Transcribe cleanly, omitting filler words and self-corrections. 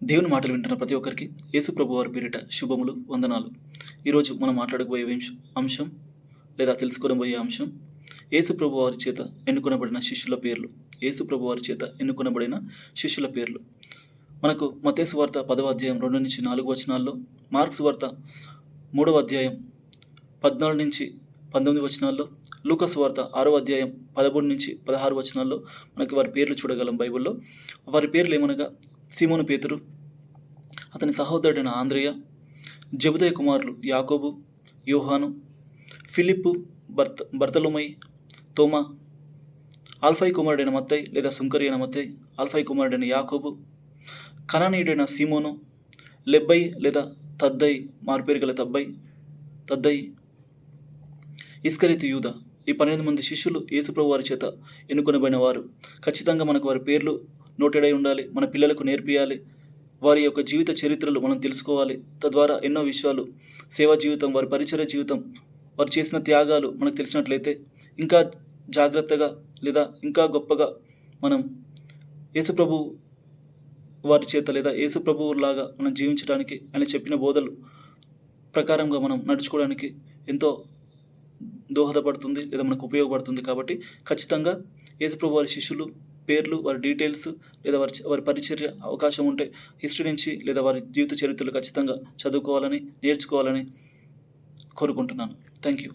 దేవుని మాటలు వింటున్న ప్రతి ఒక్కరికి యేసు ప్రభు వారి పేరిట శుభములు, వందనాలు. ఈరోజు మనం మాట్లాడబోయే అంశం లేదా తెలుసుకోబోయే అంశం యేసు ప్రభు వారి చేత ఎన్నుకొనబడిన శిష్యుల పేర్లు. యేసు ప్రభు వారి చేత ఎన్నుకొనబడిన శిష్యుల పేర్లు. మనకు మత్తయి సువార్త 10వ అధ్యాయం 2 నుంచి 4 వచనాల్లో, మార్కు సువార్త 3వ అధ్యాయం 14 నుంచి 19 వచనాల్లో, లూకా సువార్త 6వ అధ్యాయం 13 నుంచి 16 వచనాల్లో మనకి వారి పేర్లు చూడగలం బైబిల్లో. వారి పేర్లు ఏమనగా సీమోను పేతురు, అతని సహోదరుడైన ఆంద్రేయ, జెబెదయి కుమారులు యాకోబు, యోహాను, ఫిలిప్పు, బర్తలొమై, తోమా, ఆల్ఫై కుమారుడైన మత్తయి లేదా సుంకరి అయిన మత్తయి, ఆల్ఫై కుమారుడైన యాకోబు, కనానీయుడైన సీమోను, లెబ్బై లేదా తద్దయి, మారుపేరు గల తద్దయి, ఇస్కరియోతు యూదా. ఈ 12 మంది శిష్యులు యేసుప్రభు వారి చేత ఎన్నుకొనబడిన వారు. ఖచ్చితంగా మనకు వారి పేర్లు నోటెడై ఉండాలి. మన పిల్లలకు నేర్పియాలి. వారి యొక్క జీవిత చరిత్రలు మనం తెలుసుకోవాలి. తద్వారా ఎన్నో విషయాలు, సేవా జీవితం, వారి పరిచర్య జీవితం, వారు చేసిన త్యాగాలు మనకు తెలిసినట్లయితే ఇంకా జాగ్రత్తగా లేదా ఇంకా గొప్పగా మనం యేసుప్రభు వారి చేత లేదా యేసుప్రభువులాగా మనం జీవించడానికి, ఆయన చెప్పిన బోధలు ప్రకారంగా మనం నడుచుకోవడానికి ఎంతో దోహదపడుతుంది లేదా మనకు ఉపయోగపడుతుంది. కాబట్టి ఖచ్చితంగా యేసుప్రభు వారి శిష్యులు పేర్లు, వారి డీటెయిల్స్ లేదా వారి పరిచర్య అవకాశం ఉంటే హిస్టరీ నుంచి లేదా వారి జీవిత చరిత్రలు ఖచ్చితంగా చదువుకోవాలని, నేర్చుకోవాలని కోరుకుంటున్నాను. Thank you.